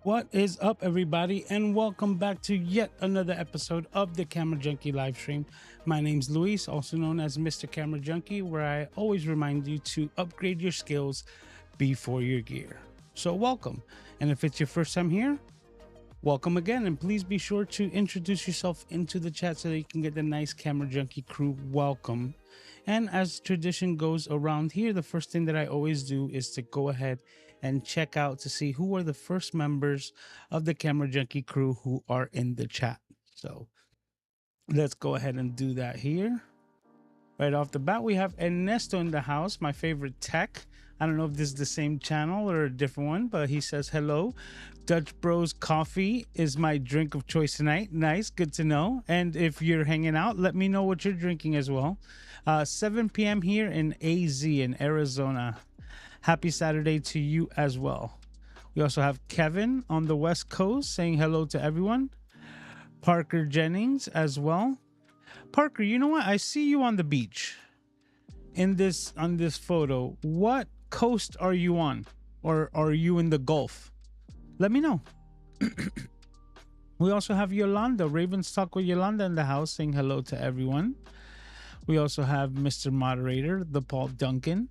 What is up, everybody, and welcome back to yet another episode of the Camera Junkie live stream. My name's Luis, also known as Mr. Camera Junkie, where I always remind you to upgrade your skills before your gear. So, welcome. And if it's your first time here, welcome again. And please be sure to introduce yourself into the chat so that you can get the nice Camera Junkie crew welcome. And as tradition goes around here, the first thing that I always do is to go ahead and check out to see who are the first members of the Camera Junkie crew who are in the chat. So let's go ahead and do that here. Right off the bat, we have Ernesto in the house, my favorite tech. I don't know if this is the same channel or a different one, but he says hello. Dutch Bros Coffee is my drink of choice tonight. Nice, good to know. And if you're hanging out, let me know what you're drinking as well. 7 p.m. here in AZ in Arizona. Happy Saturday to you as well. We also have Kevin on the West Coast saying hello to everyone. Parker Jennings as well. Parker, you know what? I see you on the beach on this photo. What coast are you on? Or are you in the Gulf? Let me know. We also have Yolanda, Ravens Talk with Yolanda in the house saying hello to everyone. We also have Mr. Moderator, the Paul Duncan.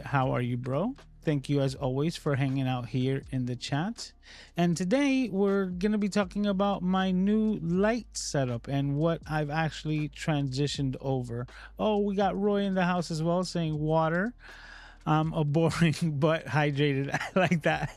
How are you, bro? Thank you as always for hanging out here in the chat. And today we're going to be talking about my new light setup and what I've actually transitioned over. Oh, we got Roy in the house as well saying water. I'm a boring but hydrated. I like that.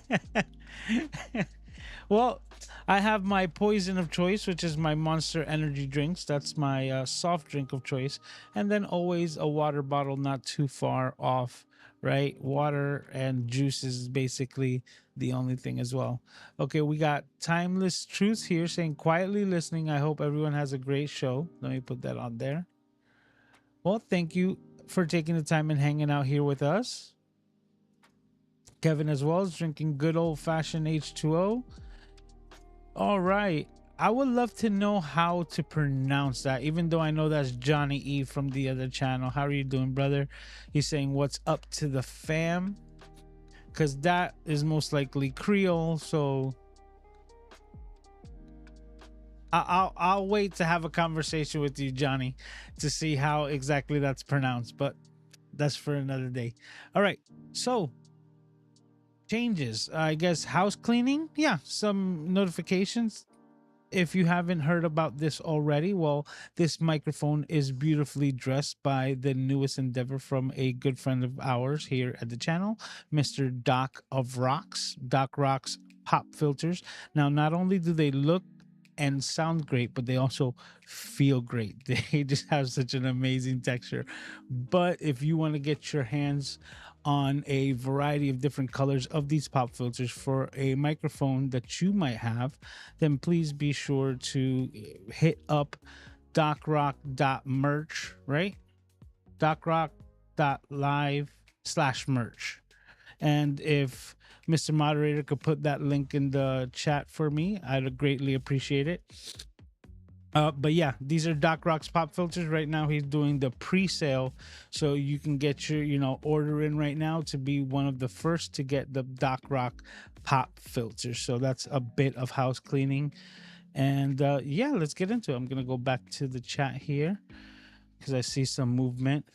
Well, I have my poison of choice, which is my Monster Energy drinks. That's my soft drink of choice. And then always a water bottle not too far off, right? Water and juice is basically the only thing as well. Okay, we got Timeless Truth here saying quietly listening. I hope everyone has a great show. Let me put that on there. Well, thank you for taking the time and hanging out here with us. Kevin as well is drinking good old-fashioned H2O. All right. I would love to know how to pronounce that, even though I know that's Johnny E from the other channel. How are you doing, brother? He's saying, what's up to the fam? Because that is most likely Creole. So I'll wait to have a conversation with you, Johnny, to see how exactly that's pronounced. But that's for another day. All right. So changes, I guess. House cleaning, yeah, some notifications. If you haven't heard about this already, well, this microphone is beautifully dressed by the newest endeavor from a good friend of ours here at the channel, Mr. Doc of Rocks. Doc Rocks pop filters. Now, not only do they look and sound great, but they also feel great. They just have such an amazing texture. But if you want to get your hands on a variety of different colors of these pop filters for a microphone that you might have, then please be sure to hit up docrock.merch, right? docrock.live/merch. And if Mr. Moderator could put that link in the chat for me, I'd greatly appreciate it. But yeah, these are Doc Rock's pop filters. Right now, he's doing the pre-sale, so you can get your, order in right now to be one of the first to get the Doc Rock pop filters. So that's a bit of house cleaning, and yeah, let's get into it. I'm gonna go back to the chat here because I see some movement.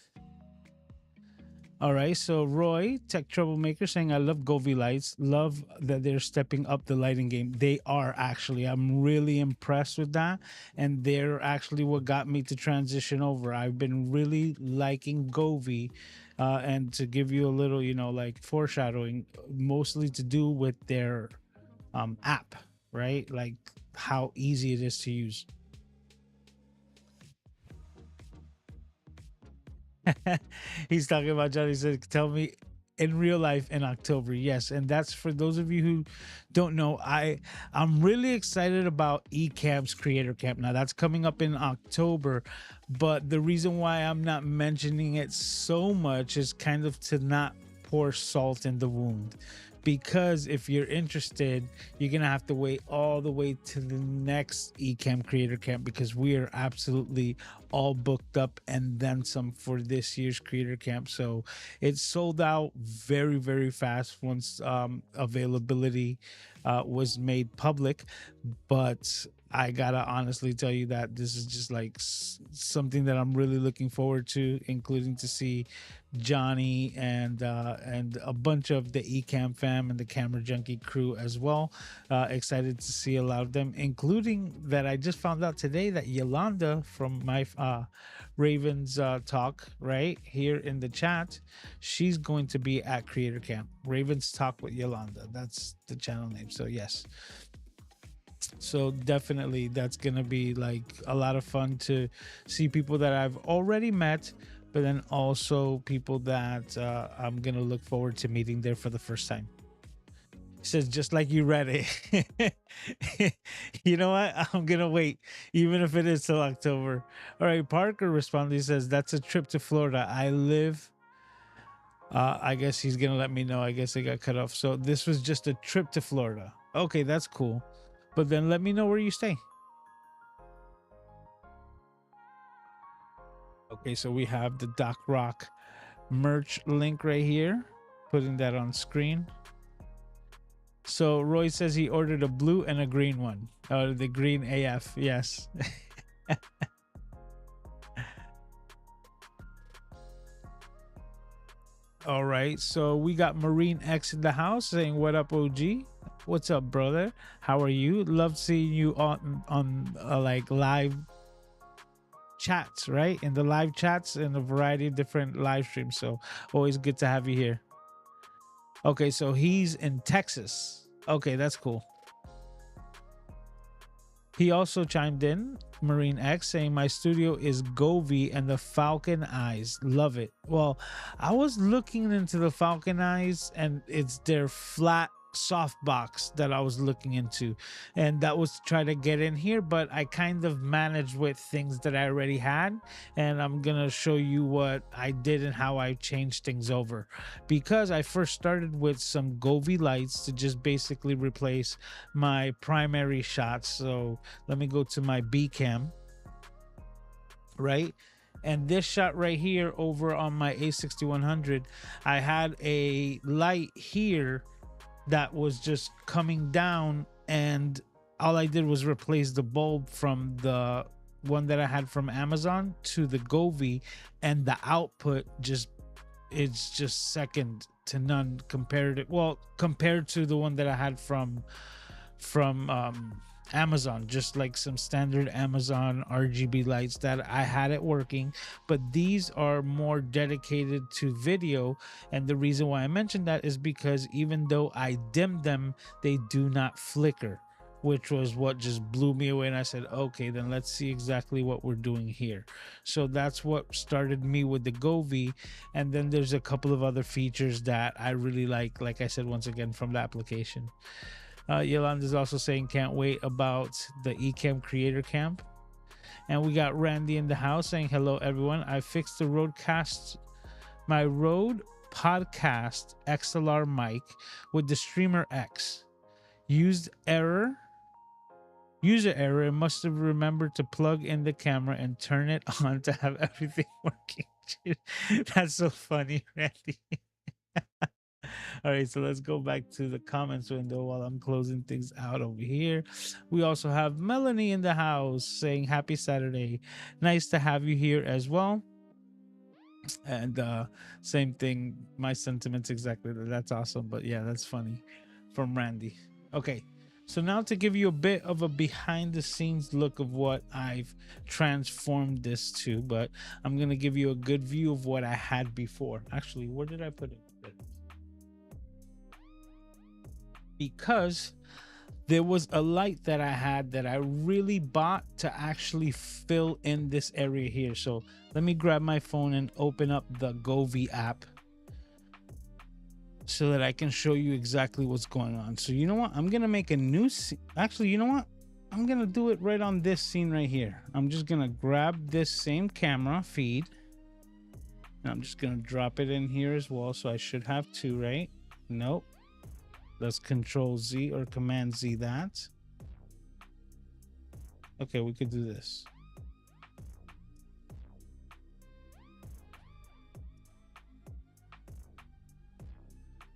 All right, so Roy, Tech Troublemaker, saying, I love Govee lights. Love that they're stepping up the lighting game. They are actually. I'm really impressed with that. And they're actually what got me to transition over. I've been really liking Govee. And to give you a little, like foreshadowing, mostly to do with their app, right? Like how easy it is to use. He's talking about Johnny. He said, tell me in real life in October. Yes. And that's for those of you who don't know. I'm really excited about Ecamp's Creator Camp. Now that's coming up in October. But the reason why I'm not mentioning it so much is kind of to not pour salt in the wound. because if you're interested, you're gonna have to wait all the way to the next Ecamm Creator Camp, because we are absolutely all booked up and then some for this year's Creator Camp. So it sold out very, very fast once availability was made public. But I gotta honestly tell you that this is just like something that I'm really looking forward to, including to see Johnny and a bunch of the Ecamm fam and the Camera Junkie crew as well. Excited to see a lot of them, including that I just found out today that Yolanda from my Ravens talk right here in the chat, she's going to be at Creator Camp. Ravens Talk with Yolanda, that's the channel name. So yes, so definitely that's gonna be like a lot of fun to see people that I've already met, but then also people that I'm gonna look forward to meeting there for the first time. He says, just like you read it. You know what? I'm gonna wait, even if it is till October. All right, Parker responded. He says, that's a trip to Florida. I live. I guess he's gonna let me know. I guess it got cut off. So this was just a trip to Florida. Okay, that's cool. But then let me know where you stay. Okay, so we have the Doc Rock merch link right here. Putting that on screen. So Roy says he ordered a blue and a green one. Oh, the green AF. Yes. All right. So we got Marine X in the house saying, what up, OG? What's up, brother? How are you? Love seeing you on like live chats, right? In the live chats in a variety of different live streams. So always good to have you here. Okay, so he's in Texas. Okay, that's cool. He also chimed in, Marine X, saying my studio is Govee and the Falcon Eyes. Love it. Well, I was looking into the Falcon Eyes and it's their flat softbox that I was looking into, and that was to try to get in here, but I kind of managed with things that I already had, and I'm gonna show you what I did and how I changed things over, because I first started with some Govee lights to just basically replace my primary shots. So let me go to my B cam, right? And this shot right here over on my A6100, I had a light here that was just coming down, and all I did was replace the bulb from the one that I had from Amazon to the Govee, and the output just, it's just second to none compared to the one that I had from Amazon, just like some standard Amazon RGB lights that I had it working, but these are more dedicated to video. And the reason why I mentioned that is because even though I dimmed them, they do not flicker, which was what just blew me away. And I said, okay, then let's see exactly what we're doing here. So that's what started me with the Govee. And then there's a couple of other features that I really like I said, once again, from the application. Yolanda's also saying can't wait about the Ecamm Creator Camp. And we got Randy in the house saying hello everyone. I fixed my Rode Podcast XLR mic with the Streamer X. User error and must have remembered to plug in the camera and turn it on to have everything working. That's so funny, Randy. All right, so let's go back to the comments window while I'm closing things out over here. We also have Melanie in the house saying happy Saturday. Nice to have you here as well. And same thing, my sentiments exactly. That's awesome. But yeah, that's funny from Randy. Okay, so now to give you a bit of a behind the scenes look of what I've transformed this to, but I'm going to give you a good view of what I had before. Actually, where did I put it? Because there was a light that I had that I really bought to actually fill in this area here. So let me grab my phone and open up the Govee app so that I can show you exactly what's going on. So you know what? I'm going to make a new scene. Actually, you know what? I'm going to do it right on this scene right here. I'm just going to grab this same camera feed. And I'm just going to drop it in here as well. So I should have two, right? Nope. Let's Control Z or Command Z that. Okay, we could do this.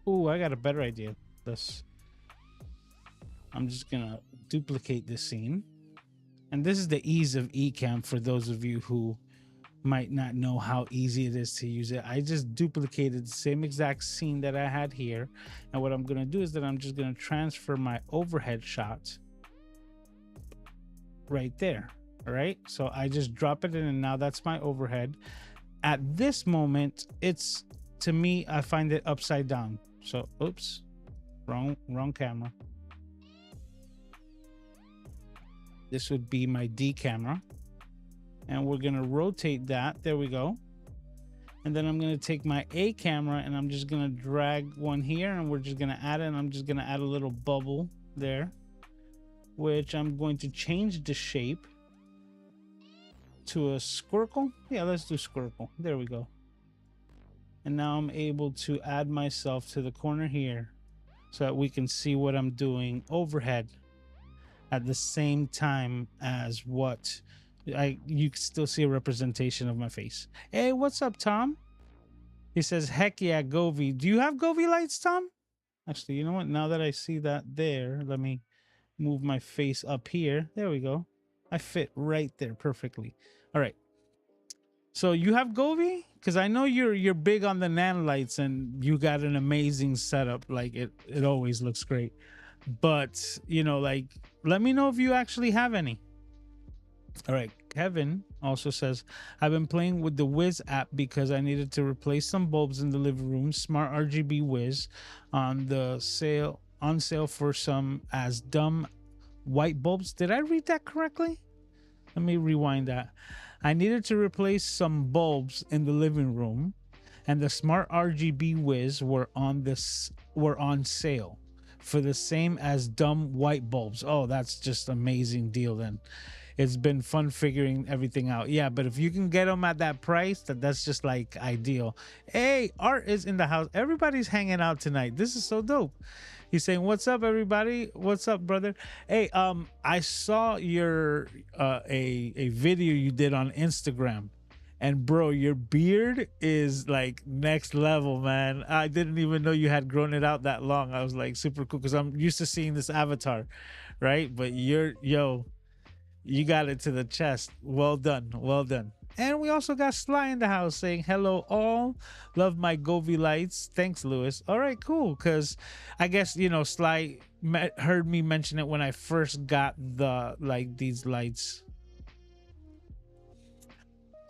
Ooh, I got a better idea. I'm just gonna duplicate this scene. And this is the ease of Ecamm for those of you who might not know how easy it is to use it. I just duplicated the same exact scene that I had here. And what I'm gonna do is that I'm just gonna transfer my overhead shot right there. All right, so I just drop it in and now that's my overhead. At this moment, it's, to me, I find it upside down. So oops, wrong camera. This would be my D camera, and we're gonna rotate that. There we go. And then I'm gonna take my A camera and I'm just gonna drag one here and we're just gonna add it, and I'm just gonna add a little bubble there, which I'm going to change the shape to a squircle. Yeah, let's do squircle. There we go. And now I'm able to add myself to the corner here so that we can see what I'm doing overhead at the same time as what you can still see a representation of my face. Hey, what's up, Tom? He says, heck yeah, Govy. Do you have Govy lights, Tom? Actually, you know what? Now that I see that there, let me move my face up here. There we go. I fit right there perfectly. All right. So you have Govy? Because I know you're big on the nanolights and you got an amazing setup. Like it always looks great. But, you know, like, let me know if you actually have any. All right. Kevin also says, I've been playing with the Wiz app because I needed to replace some bulbs in the living room. Smart RGB Wiz on sale for some as dumb white bulbs. Did I read that correctly? Let me rewind that. I needed to replace some bulbs in the living room, and the Smart RGB Wiz were on sale for the same as dumb white bulbs. Oh, that's just amazing deal then. It's been fun figuring everything out. Yeah, but if you can get them at that price, that's just like ideal. Hey, Art is in the house. Everybody's hanging out tonight. This is so dope. He's saying, "What's up, everybody? What's up, brother?" Hey, I saw your a video you did on Instagram, and bro, your beard is like next level, man. I didn't even know you had grown it out that long. I was like super cool because I'm used to seeing this avatar, right? But you got it to the chest. Well done, well done. And we also got Sly in the house saying, hello all. Love my Govy lights. Thanks, Lewis. All right, cool. Because I guess, you know, Sly heard me mention it when I first got these lights.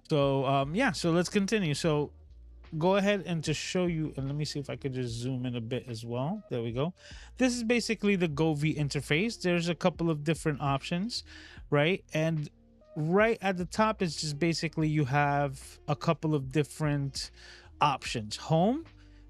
So, yeah, so let's continue. So go ahead and to show you, and let me see if I could just zoom in a bit as well. There we go. This is basically the Govy interface. There's a couple of different options, right? And right at the top is just basically you have a couple of different options. Home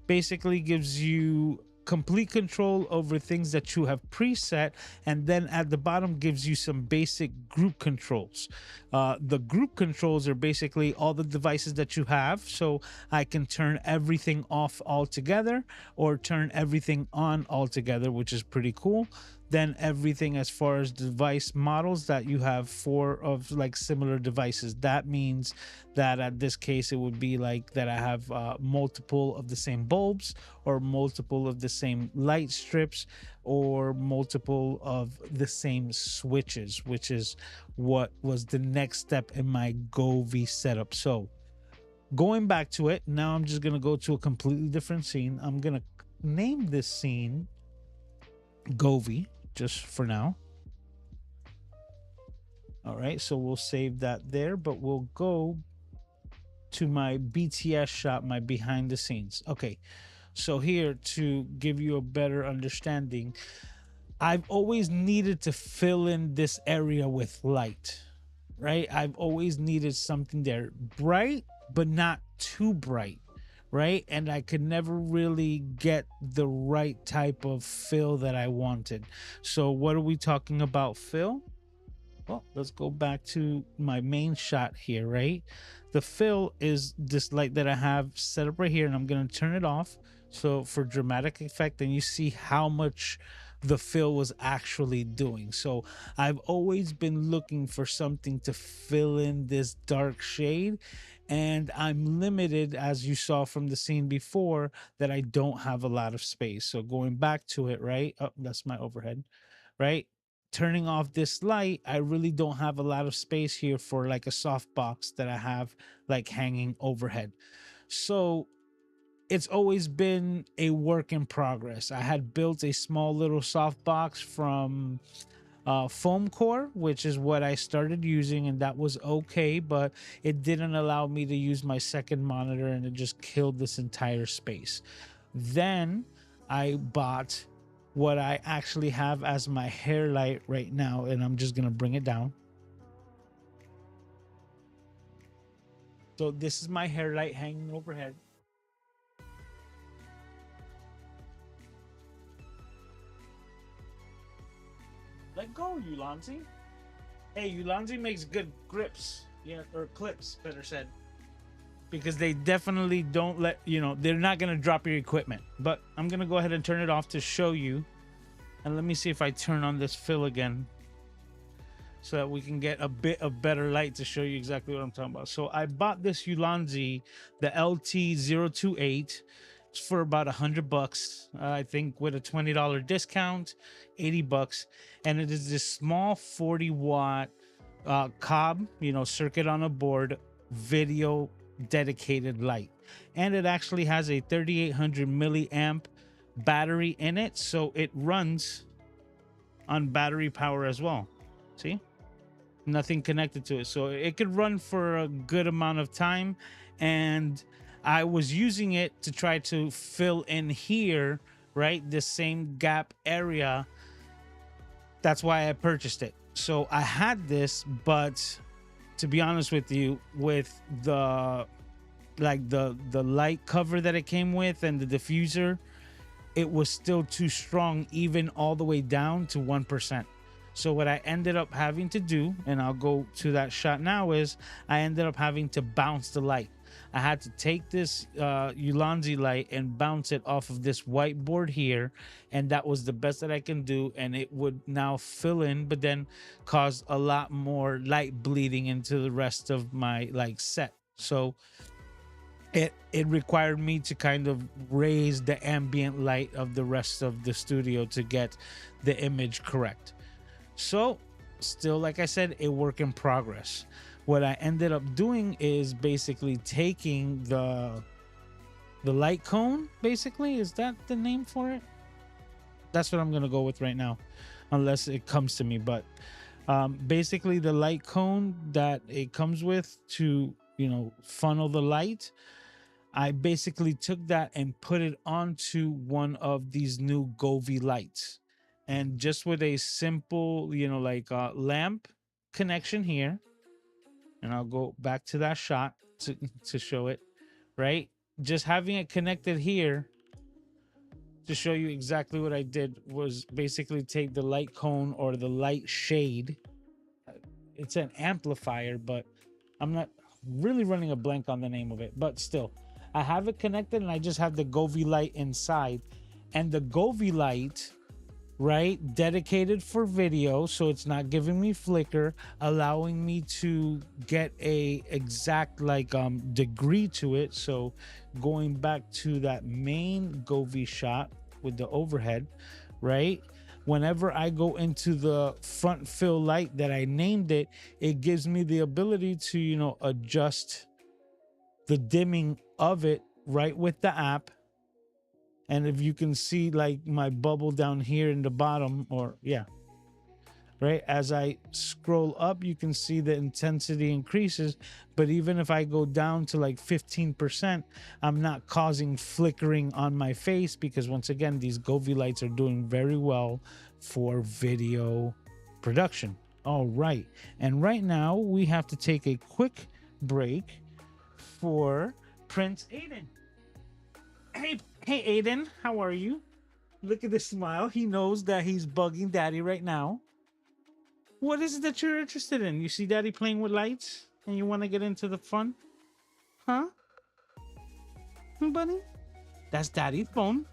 basically gives you complete control over things that you have preset, and then at the bottom gives you some basic group controls. The group controls are basically all the devices that you have, so I can turn everything off altogether or turn everything on altogether, which is pretty cool. Then everything as far as device models that you have, 4 of like similar devices. That means that at this case it would be like that I have multiple of the same bulbs, or multiple of the same light strips, or multiple of the same switches, which is what was the next step in my Govy setup. So going back to it, now I'm just gonna go to a completely different scene. I'm gonna name this scene Govy just for now. All right, so we'll save that there, but we'll go to my BTS shot, my behind the scenes. Okay, so here, to give you a better understanding, I've always needed to fill in this area with light, right? I've always needed something there bright, but not too bright, right? And I could never really get the right type of fill that I wanted. So what are we talking about, fill? Well, let's go back to my main shot here, right? The fill is this light that I have set up right here, and I'm going to turn it off So for dramatic effect, and you see how much the fill was actually doing. So I've always been looking for something to fill in this dark shade, and I'm limited, as you saw from the scene before, that I don't have a lot of space. So going back to it, right? Oh, that's my overhead, right? Turning off this light, I really don't have a lot of space here for like a soft box that I have like hanging overhead. So it's always been a work in progress. I had built a small little soft box from foam core, which is what I started using, and that was okay, but it didn't allow me to use my second monitor, and it just killed this entire space. Then I bought what I actually have as my hair light right now, and I'm just gonna bring it down. So this is my hair light hanging overhead. Let go, Ulanzi. Hey, Ulanzi makes good grips. Yeah, or clips, better said. Because they definitely don't let, they're not going to drop your equipment. But I'm going to go ahead and turn it off to show you. And let me see if I turn on this fill again, so that we can get a bit of better light to show you exactly what I'm talking about. So I bought this Ulanzi, the LT028. It's for about $100, I think, with a $20 discount, $80, and it is this small 40-watt cob, circuit on a board, video dedicated light, and it actually has a 3800 milliamp battery in it, so it runs on battery power as well. See, nothing connected to it, so it could run for a good amount of time. And I was using it to try to fill in here, right, the same gap area. That's why I purchased it. So I had this, but to be honest with you, with the the light cover that it came with and the diffuser, it was still too strong, even all the way down to 1%. So what I ended up having to do, and I'll go to that shot now, is I ended up having to bounce the light. I had to take this Ulanzi light and bounce it off of this whiteboard here, and that was the best that I can do, and it would now fill in, but then cause a lot more light bleeding into the rest of my set. So it required me to kind of raise the ambient light of the rest of the studio to get the image correct. So still, like I said, a work in progress. What I ended up doing is basically taking the light cone, basically. Is that the name for it? That's what I'm gonna go with right now, unless it comes to me. But basically the light cone that it comes with to funnel the light, I basically took that and put it onto one of these new Govee lights, and just with a simple lamp connection here, and I'll go back to that shot to show it, right? Just having it connected here to show you exactly what I did was basically take the light cone or the light shade. It's an amplifier, but I'm not really running a blank on the name of it, but still, I have it connected and I just have the Govee light inside, and the Govee light, right, dedicated for video, so it's not giving me flicker, allowing me to get a exact degree to it. So going back to that main Govee shot with the overhead, right, whenever I go into the front fill light that I named it, it gives me the ability to adjust the dimming of it right with the app. And if you can see my bubble down here in the bottom, or right, as I scroll up, you can see the intensity increases. But even if I go down to 15%, I'm not causing flickering on my face, because once again, these Govee lights are doing very well for video production. All right, and right now we have to take a quick break for Prince Aiden. Hey, Aiden, how are you? Look at the smile. He knows that he's bugging Daddy right now. What is it that you're interested in? You see Daddy playing with lights and you want to get into the fun? Huh? Buddy? That's Daddy's phone.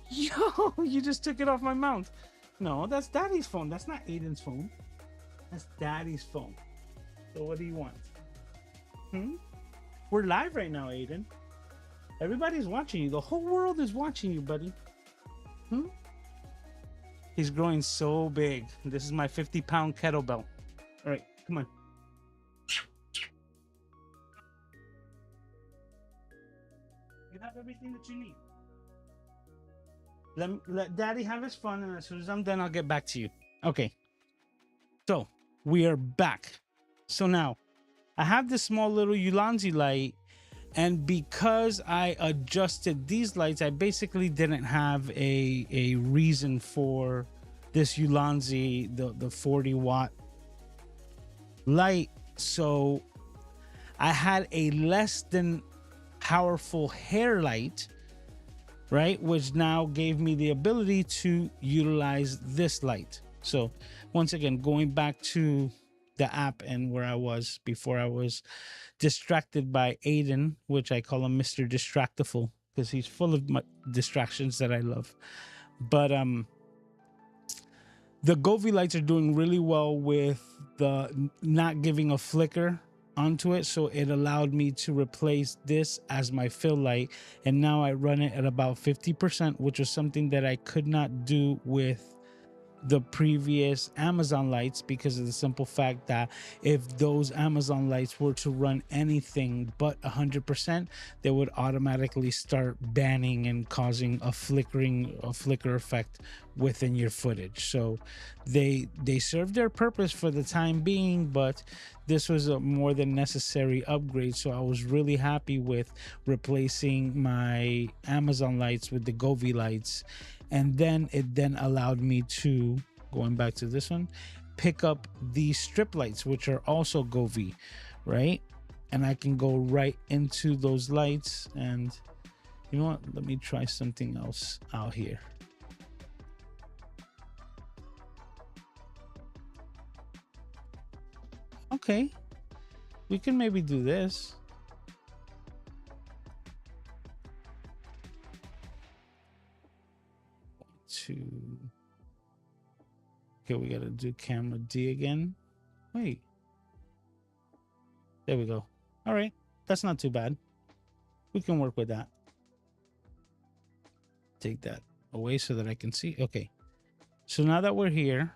Yo, you just took it off my mount. No, that's Daddy's phone. That's not Aiden's phone. That's Daddy's phone. So what do you want? Hmm? We're live right now, Aiden. Everybody's watching you. The whole world is watching you, buddy. Hmm? He's growing so big. This is my 50-pound kettlebell. All right, come on. You have everything that you need. Let Daddy have his fun, and as soon as I'm done, I'll get back to you. Okay. So we are back. So now I have this small little Ulanzi light, and because I adjusted these lights, I basically didn't have a reason for this Ulanzi, the 40-watt light. So I had a less than powerful hair light, right? Which now gave me the ability to utilize this light. So once again, going back to the app and where I was before I was distracted by Aiden, which I call him Mr. Distractiful because he's full of distractions that I love. But the Govee lights are doing really well with the not giving a flicker onto it, so it allowed me to replace this as my fill light, and now I run it at about 50%, which was something that I could not do with the previous Amazon lights because of the simple fact that if those Amazon lights were to run anything but 100%, they would automatically start banning and causing a flicker effect within your footage. So they served their purpose for the time being, but this was a more than necessary upgrade. So I was really happy with replacing my Amazon lights with the Govee lights, and then it then allowed me to, going back to this one, pick up the strip lights, which are also Govee, right? And I can go right into those lights. And you know what, let me try something else out here. Okay, we can maybe do this. Okay, we gotta do camera D again. Wait, there we go. All right, that's not too bad. We can work with that. Take that away so that I can see. Okay, so now that we're here,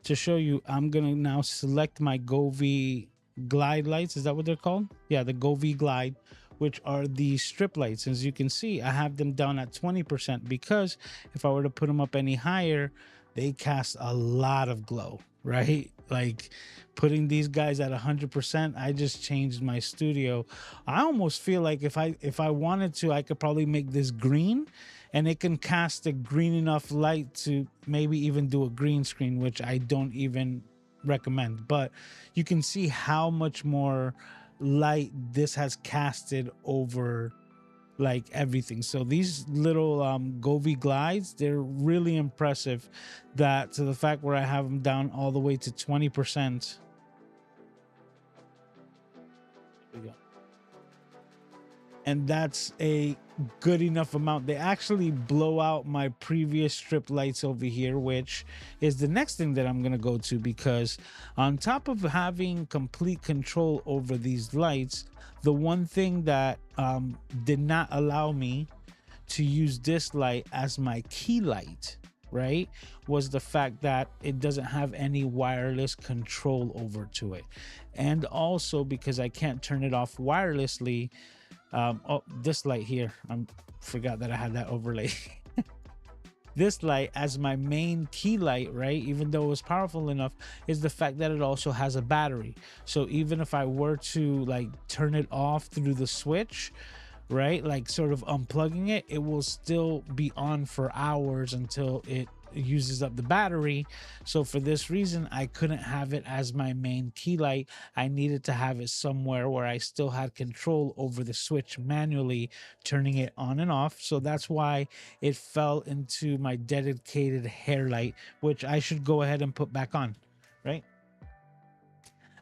to show you, I'm gonna now select my Govee glide lights. Is that what they're called? Yeah, the Govee glide, which are the strip lights. As you can see, I have them down at 20% because if I were to put them up any higher, they cast a lot of glow, right? Like putting these guys at 100%, I just changed my studio. I almost feel like if I wanted to, I could probably make this green, and it can cast a green enough light to maybe even do a green screen, which I don't even recommend. But you can see how much more light this has casted over like everything. So these little Govee glides, they're really impressive, that to the fact where I have them down all the way to 20%. There we go. And that's a good enough amount. They actually blow out my previous strip lights over here, which is the next thing that I'm going to go to, because on top of having complete control over these lights, the one thing that did not allow me to use this light as my key light, right, was the fact that it doesn't have any wireless control over to it. And also because I can't turn it off wirelessly. Oh, this light here, I forgot that I had that overlay. This light as my main key light, right, even though it was powerful enough, is the fact that it also has a battery. So even if I were to like turn it off through the switch, right, like sort of unplugging it, it will still be on for hours until it uses up the battery. So for this reason, I couldn't have it as my main key light. I needed to have it somewhere where I still had control over the switch manually turning it on and off. So that's why it fell into my dedicated hair light, which I should go ahead and put back on, right?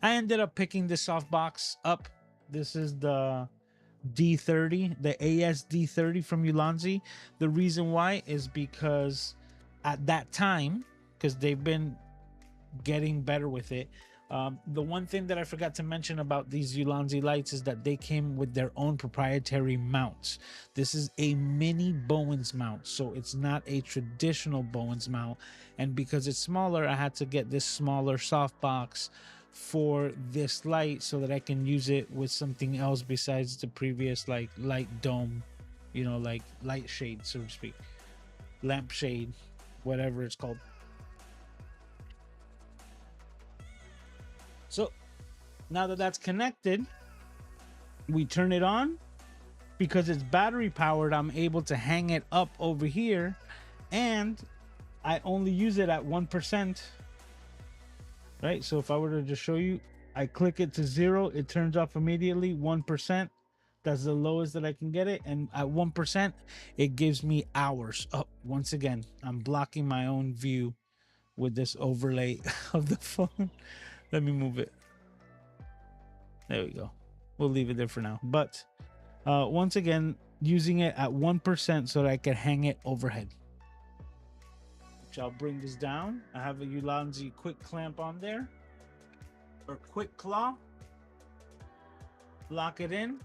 I ended up picking this softbox up. This is the D30, the ASD30 from Ulanzi. The reason why is because at that time, because they've been getting better with it. The one thing that I forgot to mention about these Ulanzi lights is that they came with their own proprietary mounts. This is a mini Bowens mount, so it's not a traditional Bowens mount. And because it's smaller, I had to get this smaller softbox for this light so that I can use it with something else besides the previous like light dome, like light shade, so to speak, lamp shade, whatever it's called. So now that that's connected, we turn it on. Because it's battery powered, I'm able to hang it up over here, and I only use it at 1%. Right? So if I were to just show you, I click it to 0, it turns off immediately. 1%, that's the lowest that I can get it. And at 1%, it gives me hours. Oh, once again, I'm blocking my own view with this overlay of the phone. Let me move it. There we go. We'll leave it there for now. But once again, using it at 1% so that I can hang it overhead. Which I'll bring this down. I have a Ulanzi quick clamp on there, or quick claw. Lock it in.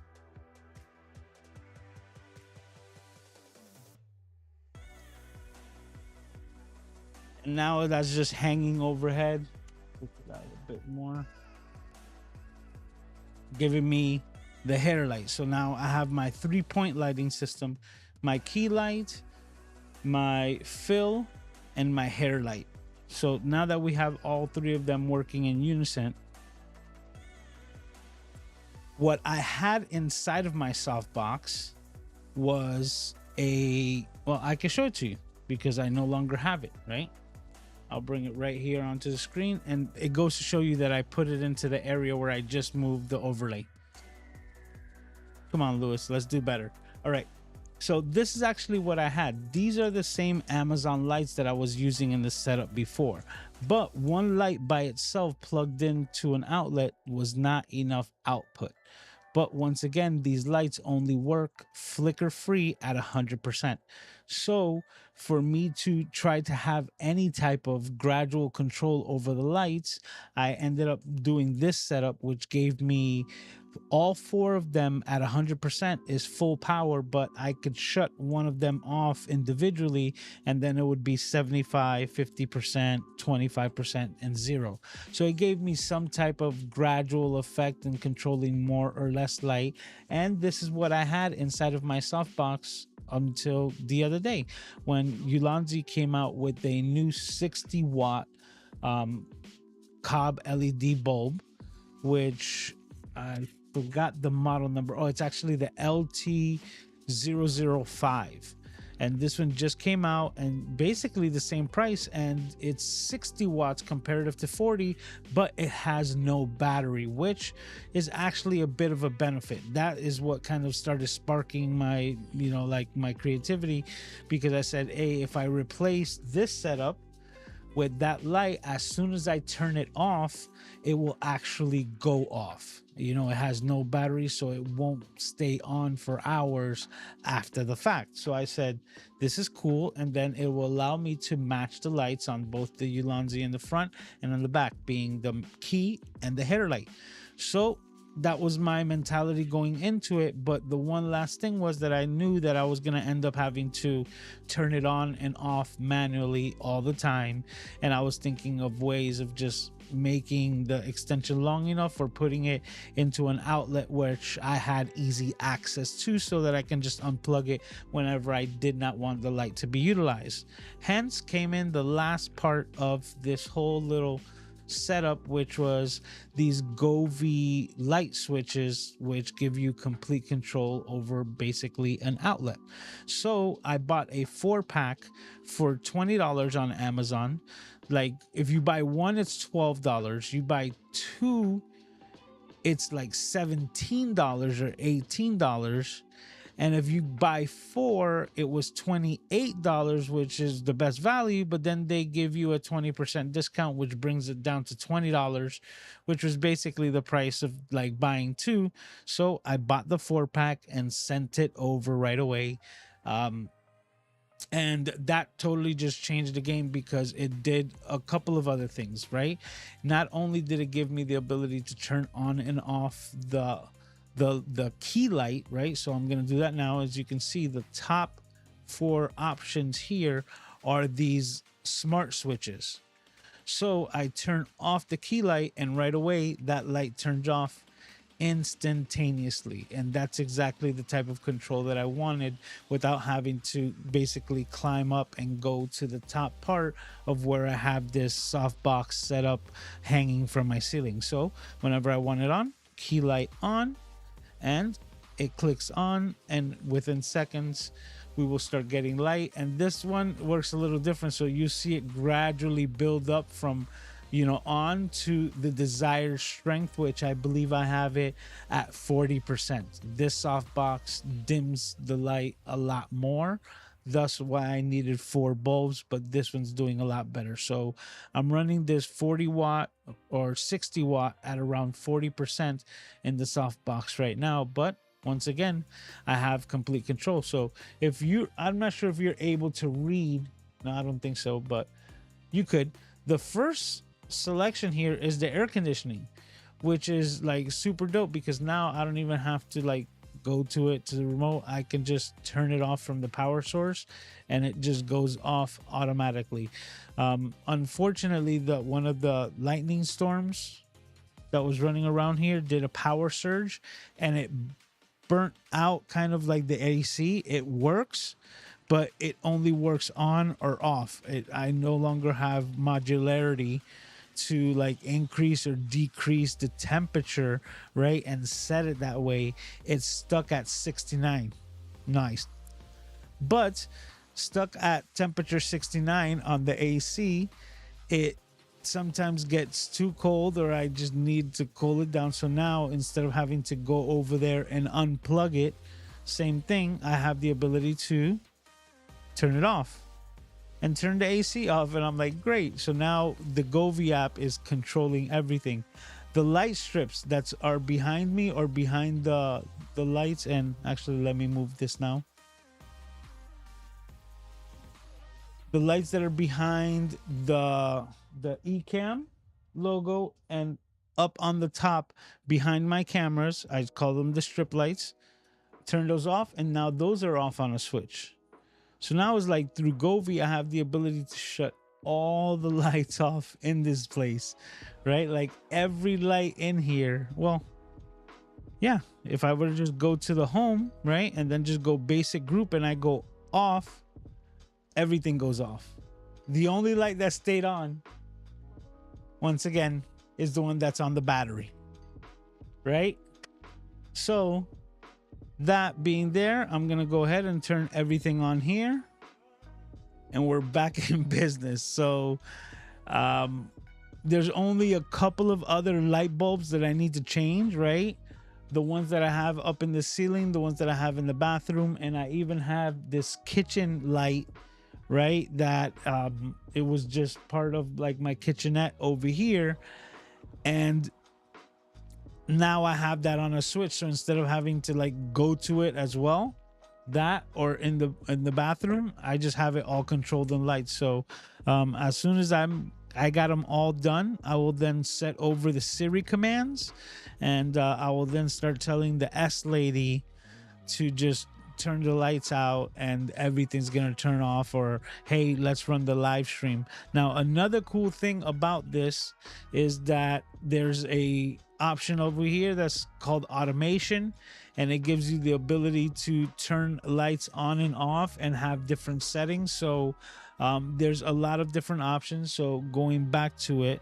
And now that's just hanging overhead. Put it out a bit more. Giving me the header light. So now I have my 3-point lighting system, my key light, my fill, and my header light. So now that we have all three of them working in unison, what I had inside of my softbox was well, I can show it to you because I no longer have it, right? I'll bring it right here onto the screen, and it goes to show you that I put it into the area where I just moved the overlay. Come on, Lewis, let's do better. All right, so this is actually what I had. These are the same Amazon lights that I was using in the setup before, but one light by itself plugged into an outlet was not enough output. But once again, these lights only work flicker free at 100%. So for me to try to have any type of gradual control over the lights, I ended up doing this setup, which gave me all four of them at 100% is full power, but I could shut one of them off individually, and then it would be 75, 50%, 25%, and 0. So it gave me some type of gradual effect in controlling more or less light. And this is what I had inside of my softbox until the other day when Ulanzi came out with a new 60-watt cob LED bulb, which I forgot the model number. Oh, it's actually the LT005. And this one just came out and basically the same price, and it's 60 watts comparative to 40, but it has no battery, which is actually a bit of a benefit. That is what kind of started sparking my, like my creativity, because I said, hey, if I replace this setup with that light, as soon as I turn it off, it will actually go off. It has no battery, so it won't stay on for hours after the fact. So I said, this is cool. And then it will allow me to match the lights on both the Ulanzi in the front and on the back, being the key and the header light. So that was my mentality going into it. But the one last thing was that I knew that I was going to end up having to turn it on and off manually all the time. And I was thinking of ways of just making the extension long enough or putting it into an outlet which I had easy access to, so that I can just unplug it whenever I did not want the light to be utilized. Hence came in the last part of this whole little setup, which was these Govee light switches, which give you complete control over basically an outlet. So I bought a 4-pack for $20 on Amazon. Like, if you buy one, it's $12. You buy two, it's like $17 or $18. And if you buy 4, it was $28, which is the best value, but then they give you a 20% discount, which brings it down to $20, which was basically the price of like buying 2. So I bought the 4-pack and sent it over right away. And that totally just changed the game because it did a couple of other things, right? Not only did it give me the ability to turn on and off the key light, right? So I'm going to do that now. As you can see, the top 4 options here are these smart switches. So I turn off the key light and right away that light turns off instantaneously, and that's exactly the type of control that I wanted without having to basically climb up and go to the top part of where I have this softbox set up hanging from my ceiling. So whenever I want it on, key light on, and it clicks on, and within seconds we will start getting light. And this one works a little different, so you see it gradually build up from on to the desired strength, which I believe I have it at 40%. This softbox dims the light a lot more. Thus why I needed 4 bulbs, but this one's doing a lot better. So I'm running this 40 watt or 60 watt at around 40% in the softbox right now. But once again, I have complete control. So I'm not sure if you're able to read. No, I don't think so, but you could. The first selection here is the air conditioning, which is like super dope because now I don't even have to like go to the remote. I can just turn it off from the power source and it just goes off automatically. Unfortunately, one of the lightning storms that was running around here did a power surge and it burnt out kind of like the AC. It works, but it only works on or off. I no longer have modularity to like increase or decrease the temperature, right, and set it that way. It's stuck at 69. Nice. But stuck at temperature 69 on the AC, it sometimes gets too cold or I just need to cool it down. So now instead of having to go over there and unplug it, same thing, I have the ability to turn it off and turn the AC off, and I'm like, great. So now the Govee app is controlling everything. The light strips that are behind me or behind the lights, and actually let me move this now. The lights that are behind the Ecamm logo and up on the top behind my cameras, I call them the strip lights. Turn those off, and now those are off on a switch. So now it's like through Govee, I have the ability to shut all the lights off in this place, right? Like every light in here. Well, yeah, if I were to just go to the home, right, and then just go basic group and I go off, everything goes off. The only light that stayed on, once again, is the one that's on the battery, right? So that being there, I'm gonna go ahead and turn everything on here and we're back in business. So there's only a couple of other light bulbs that I need to change, right? The ones that I have up in the ceiling, the ones that I have in the bathroom, and I even have this kitchen light, right, that it was just part of like my kitchenette over here, and now I have that on a switch. So instead of having to like go to it as well, that or in the bathroom, I just have it all controlled in lights. So as soon as I got them all done, I will then set over the Siri commands, and I will then start telling the S lady to just turn the lights out and everything's gonna turn off, or hey, let's run the live stream. Now another cool thing about this is that there's a option over here that's called automation, and it gives you the ability to turn lights on and off and have different settings. So there's a lot of different options. So going back to it,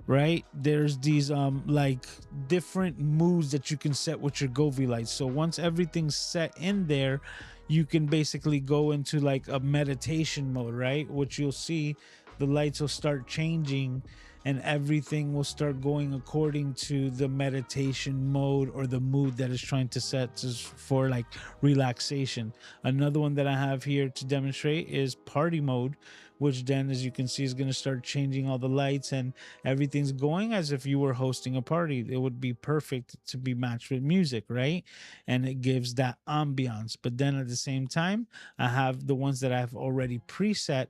right, there's these like different moods that you can set with your Govee lights. So once everything's set in there, you can basically go into like a meditation mode, right, which you'll see the lights will start changing and everything will start going according to the meditation mode or the mood that is trying to set for like relaxation. Another one that I have here to demonstrate is party mode, which then, as you can see, is going to start changing all the lights and everything's going as if you were hosting a party. It would be perfect to be matched with music, right? And it gives that ambiance. But then at the same time, I have the ones that I've already preset,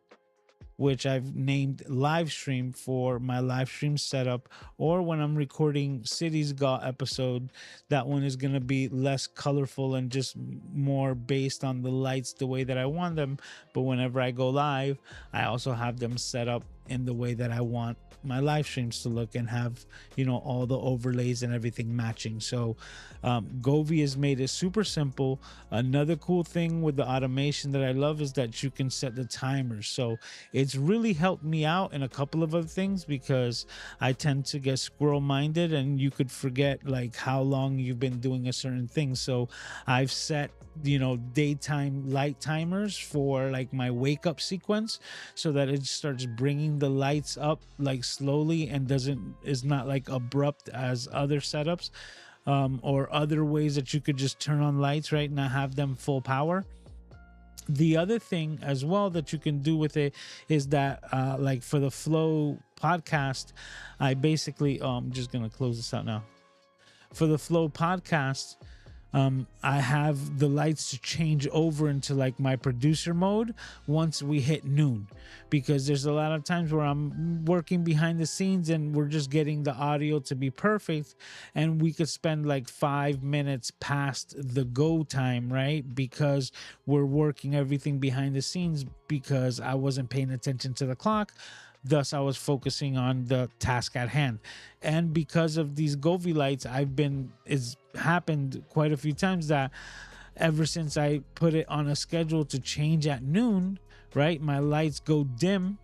which I've named live stream for my live stream setup, or when I'm recording Cities Got episode, that one is going to be less colorful and just more based on the lights the way that I want them. But whenever I go live, I also have them set up in the way that I want my live streams to look and have, you know, all the overlays and everything matching. So Govee has made it super simple. Another cool thing with the automation that I love is that you can set the timers. So it's really helped me out in a couple of other things, because I tend to get squirrel minded and you could forget like how long you've been doing a certain thing. So I've set, you know, daytime light timers for like my wake up sequence, so that it starts bringing the lights up like slowly and is not like abrupt as other setups, or other ways that you could just turn on lights, right, and not have them full power. The other thing as well that you can do with it is that like for the Flow podcast, I basically I'm just gonna close this out now. For the Flow podcast, I have the lights to change over into like my producer mode once we hit noon, because there's a lot of times where I'm working behind the scenes and we're just getting the audio to be perfect, and we could spend like 5 minutes past the go time, right? Because we're working everything behind the scenes because I wasn't paying attention to the clock. Thus, I was focusing on the task at hand. And because of these Govee lights, it's happened quite a few times that ever since I put it on a schedule to change at noon, right, my lights go dim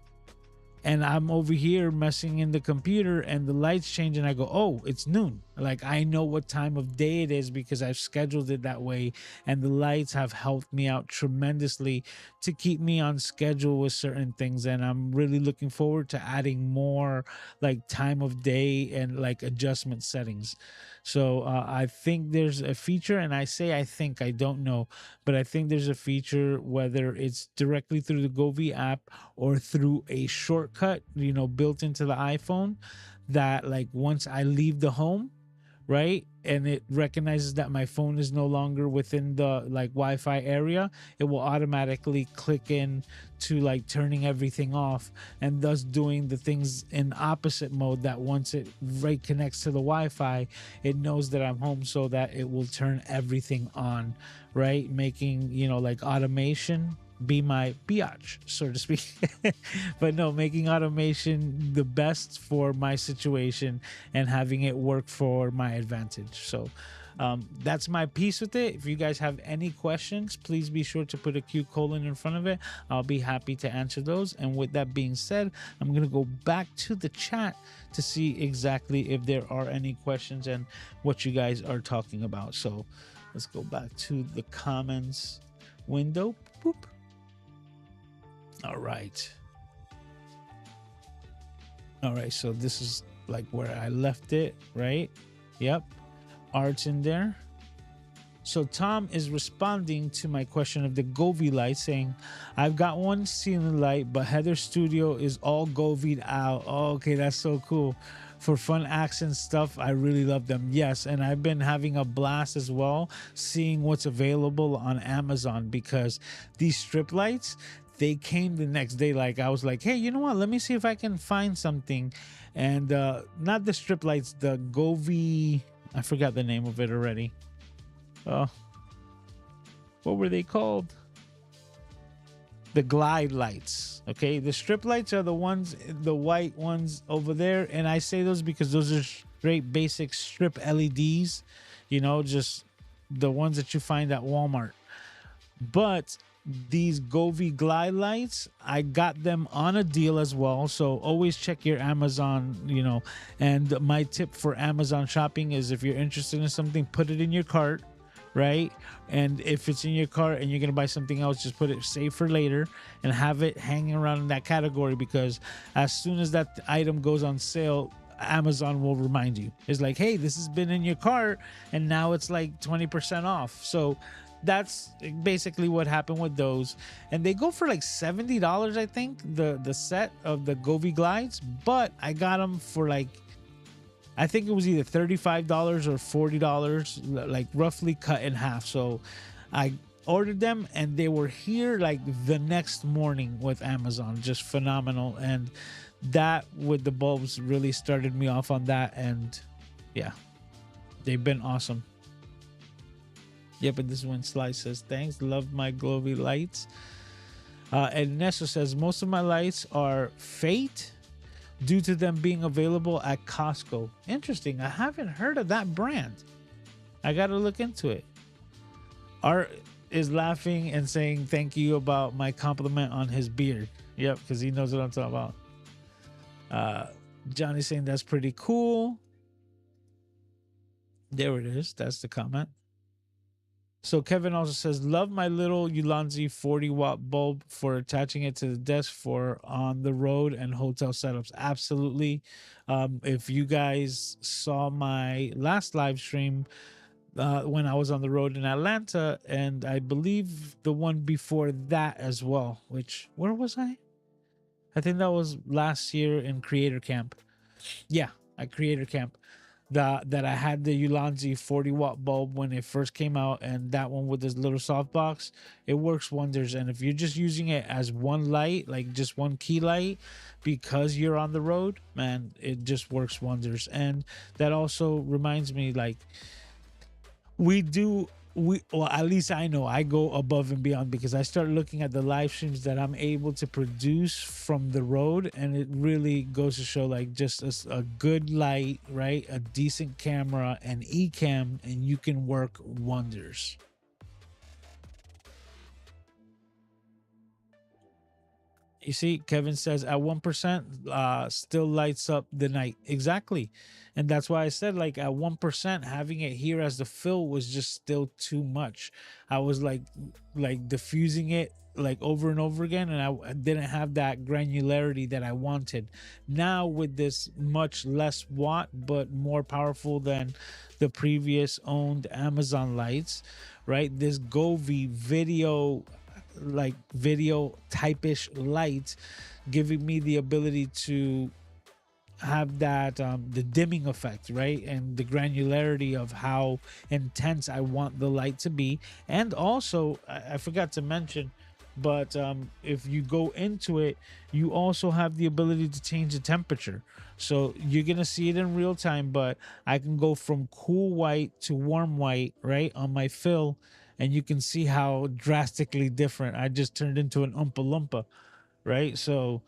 and I'm over here messing in the computer and the lights change and I go, oh, it's noon. Like I know what time of day it is because I've scheduled it that way, and the lights have helped me out tremendously to keep me on schedule with certain things. And I'm really looking forward to adding more like time of day and like adjustment settings. So I think there's a feature, and I say I think, I don't know, but I think there's a feature, whether it's directly through the Govee app or through a shortcut, you know, built into the iPhone, that like once I leave the home, right, and it recognizes that my phone is no longer within the like Wi-Fi area, it will automatically click in to like turning everything off, and thus doing the things in opposite mode, that once it right connects to the Wi-Fi, it knows that I'm home, so that it will turn everything on, right, making, you know, like automation be my biatch, so to speak. But no, making automation the best for my situation and having it work for my advantage. So that's my piece with it. If you guys have any questions, please be sure to put a Q colon in front of it. I'll be happy to answer those. And with that being said, I'm going to go back to the chat to see exactly if there are any questions and what you guys are talking about. So let's go back to the comments window. Boop. All right. So this is like where I left it, right? Yep. Art's in there. So Tom is responding to my question of the Govee light, saying, I've got one ceiling light, but Heather Studio is all Goveed out. Oh, okay, that's so cool. For fun accent stuff, I really love them. Yes, and I've been having a blast as well, seeing what's available on Amazon, because these strip lights, they came the next day. Like I was like, hey, you know what? Let me see if I can find something. And not the strip lights, the Govee, I forgot the name of it already. What were they called? The glide lights. Okay, the strip lights are the ones, the white ones over there, and I say those because those are straight basic strip LEDs, you know, just the ones that you find at Walmart. But these Govee glide lights, I got them on a deal as well, so always check your Amazon, you know. And my tip for Amazon shopping is, if you're interested in something, put it in your cart, right? And if it's in your cart and you're gonna buy something else, just put it save for later and have it hanging around in that category, because as soon as that item goes on sale, Amazon will remind you. It's like, hey, this has been in your cart and now it's like 20% off. So that's basically what happened with those. And they go for like $70, I think, the set of the Govi glides, but I got them for like, I think it was either $35 or $40, like roughly cut in half. So I ordered them and they were here like the next morning with Amazon. Just phenomenal. And that with the bulbs really started me off on that. And yeah, they've been awesome. Yeah, but this is when Sly says, thanks, love my glowy lights. And Nestor says, most of my lights are Fate due to them being available at Costco. Interesting. I haven't heard of that brand. I got to look into it. Art is laughing and saying thank you about my compliment on his beard. Yep, because he knows what I'm talking about. Johnny's saying that's pretty cool. There it is. That's the comment. So Kevin also says, love my little Ulanzi 40-watt bulb for attaching it to the desk for on the road and hotel setups. Absolutely. If you guys saw my last live stream when I was on the road in Atlanta, and I believe the one before that as well, which, where was I? I think that was last year in Creator Camp. Yeah, at Creator Camp. That I had the Ulanzi 40-watt bulb when it first came out, and that one with this little softbox, it works wonders. And if you're just using it as one light, like just one key light, because you're on the road, man, it just works wonders. And that also reminds me, like, well, at least I know I go above and beyond, because I start looking at the live streams that I'm able to produce from the road, and it really goes to show, like, just a good light, right, a decent camera, and eCam, and you can work wonders. You see, Kevin says at 1%, still lights up the night. Exactly. And that's why I said, like, at 1%, having it here as the fill was just still too much. I was like diffusing it like over and over again, and I didn't have that granularity that I wanted. Now with this much less watt but more powerful than the previous owned Amazon lights, right? This Govi video type-ish light, giving me the ability to have that the dimming effect, right, and the granularity of how intense I want the light to be. And also I forgot to mention, but if you go into it, you also have the ability to change the temperature, so you're gonna see it in real time. But I can go from cool white to warm white, right, on my fill, and you can see how drastically different I just turned into an Oompa Loompa, right? So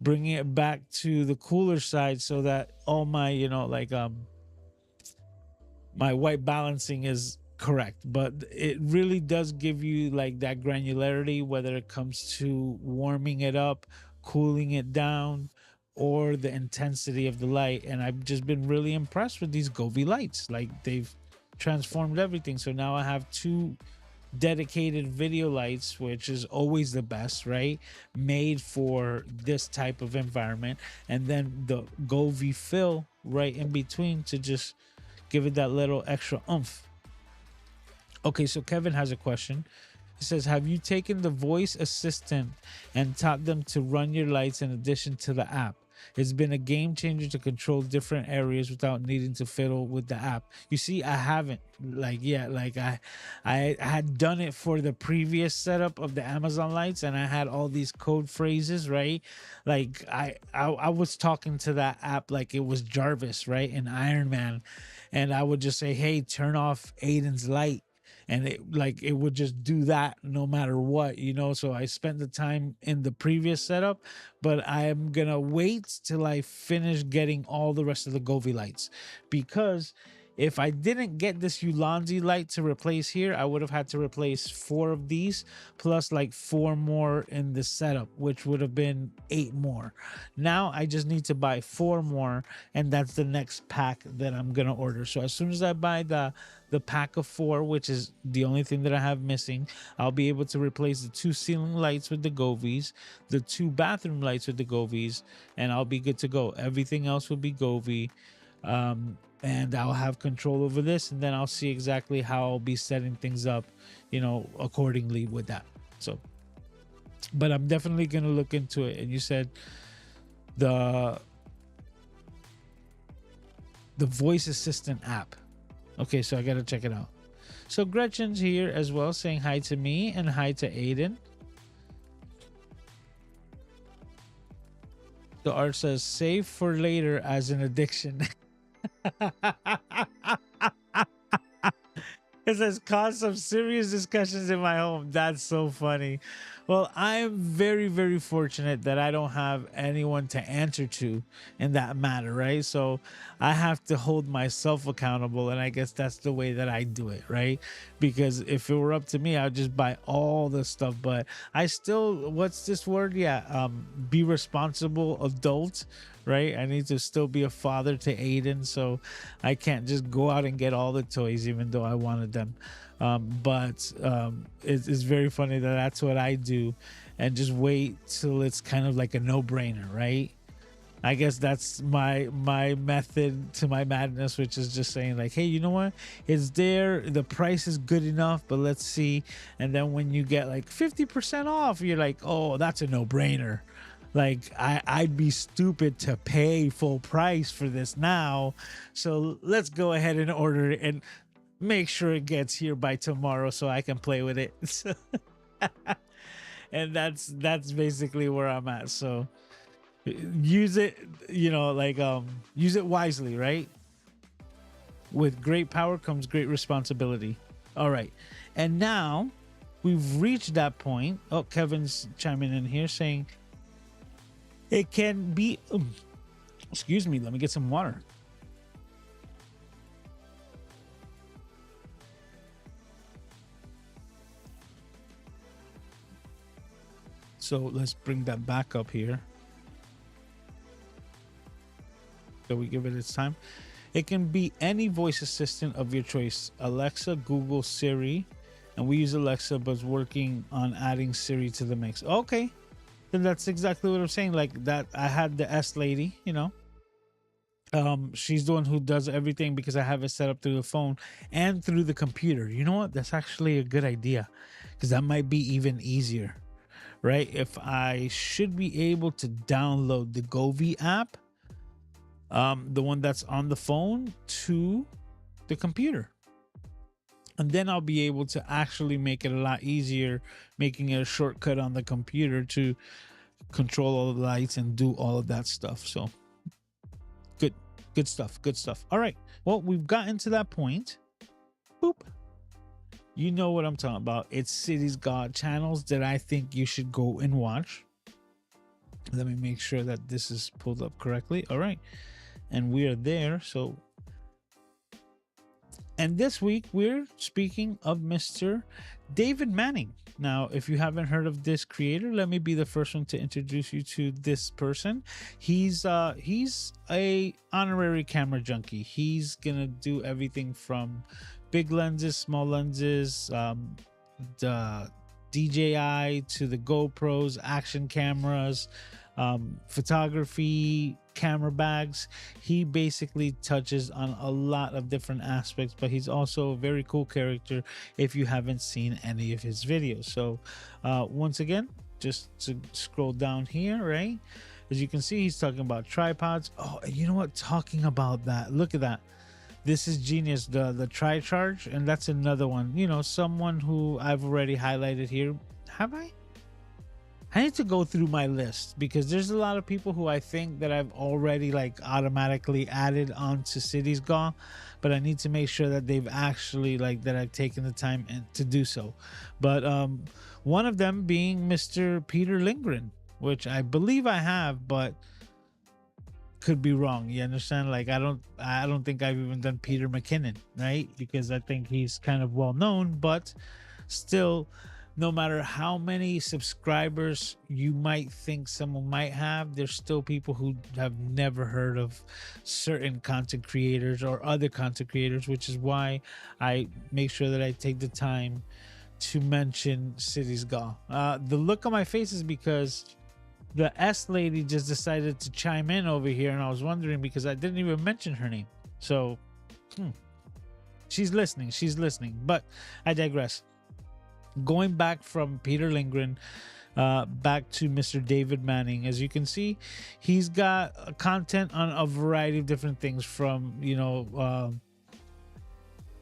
bringing it back to the cooler side, so that all my, my white balancing is correct. But it really does give you like that granularity, whether it comes to warming it up, cooling it down, or the intensity of the light. And I've just been really impressed with these Govi lights. Like, they've transformed everything. So now I have two dedicated video lights, which is always the best, right, made for this type of environment, and then the Govi fill right in between to just give it that little extra oomph. Okay, so Kevin has a question. He says, have you taken the voice assistant and taught them to run your lights in addition to the app? It's been a game changer to control different areas without needing to fiddle with the app. You see, I haven't I had done it for the previous setup of the Amazon lights, and I had all these code phrases, right? Like I was talking to that app like it was Jarvis, right, in Iron Man, and I would just say, hey, turn off Aiden's light, and it would just do that no matter what, so I spent the time in the previous setup, but I'm gonna wait till I finish getting all the rest of the Govi lights, because if I didn't get this Ulanzi light to replace here, I would have had to replace 4 of these plus like 4 more in the setup, which would have been 8 more. Now I just need to buy 4 more, and that's the next pack that I'm gonna order. So as soon as I buy the the pack of 4, which is the only thing that I have missing. I'll be able to replace the 2 ceiling lights with the Govies, the 2 bathroom lights with the Govies, and I'll be good to go. Everything else will be Govie. And I'll have control over this, and then I'll see exactly how I'll be setting things up, accordingly with that. So, but I'm definitely going to look into it. And you said the voice assistant app. Okay, so I got to check it out. So Gretchen's here as well, saying hi to me and hi to Aiden. The art says save for later as an addiction. It says cause some serious discussions in my home. That's so funny. Well, I'm very, very fortunate that I don't have anyone to answer to in that matter, right? So I have to hold myself accountable, and I guess that's the way that I do it, right? Because if it were up to me, I'd just buy all the stuff. But I still, what's this word? Yeah, be responsible adult, right? I need to still be a father to Aiden, so I can't just go out and get all the toys, even though I wanted them. But it's very funny that that's what I do, and just wait till it's kind of like a no-brainer, right? I guess that's my method to my madness, which is just saying like, hey, you know what? It's there. The price is good enough, but let's see. And then when you get like 50% off, you're like, oh, that's a no-brainer. Like I'd be stupid to pay full price for this now. So let's go ahead and order it and make sure it gets here by tomorrow so I can play with it. And that's basically where I'm at. So use it, use it wisely, right? With great power comes great responsibility. All right. And now we've reached that point. Oh, Kevin's chiming in here saying it can be, excuse me, let me get some water. So let's bring that back up here. So we give it its time. It can be any voice assistant of your choice. Alexa, Google, Siri. And we use Alexa, but it's working on adding Siri to the mix. Okay. Then that's exactly what I'm saying. Like that, I had the S lady, she's the one who does everything because I have it set up through the phone and through the computer. You know what? That's actually a good idea, because that might be even easier, right? If I should be able to download the Govee app, the one that's on the phone, to the computer. And then I'll be able to actually make it a lot easier, making it a shortcut on the computer to control all the lights and do all of that stuff. So good stuff. All right. Well, we've gotten to that point. Boop. You know what I'm talking about. It's Cities God channels that I think you should go and watch. Let me make sure that this is pulled up correctly. All right. And we are there. So, and this week we're speaking of Mr. David Manning. Now, if you haven't heard of this creator, let me be the first one to introduce you to this person. He's a honorary camera junkie. He's gonna do everything from big lenses, small lenses, the DJI to the GoPros, action cameras, photography, camera bags. He basically touches on a lot of different aspects, but he's also a very cool character if you haven't seen any of his videos. So once again, just to scroll down here, right, as you can see, he's talking about tripods. Oh, and you know what, talking about that, look at that, this is genius, the tri-charge. And that's another one, someone who I've already highlighted here. Have I need to go through my list, because there's a lot of people who I think that I've already automatically added onto Cities Gaw, but I need to make sure that they've actually that I've taken the time to do so. But one of them being Mr. Peter Lindgren, which I believe I have, but could be wrong. You understand? I don't think I've even done Peter McKinnon, right? Because I think he's kind of well known, but still no matter how many subscribers you might think someone might have, there's still people who have never heard of certain content creators or other content creators, which is why I make sure that I take the time to mention Cities Gall. The look on my face is because the S lady just decided to chime in over here, and I was wondering because I didn't even mention her name. So, she's listening. She's listening. But I digress. Going back from Peter Lindgren, back to Mr. David Manning. As you can see, he's got content on a variety of different things, from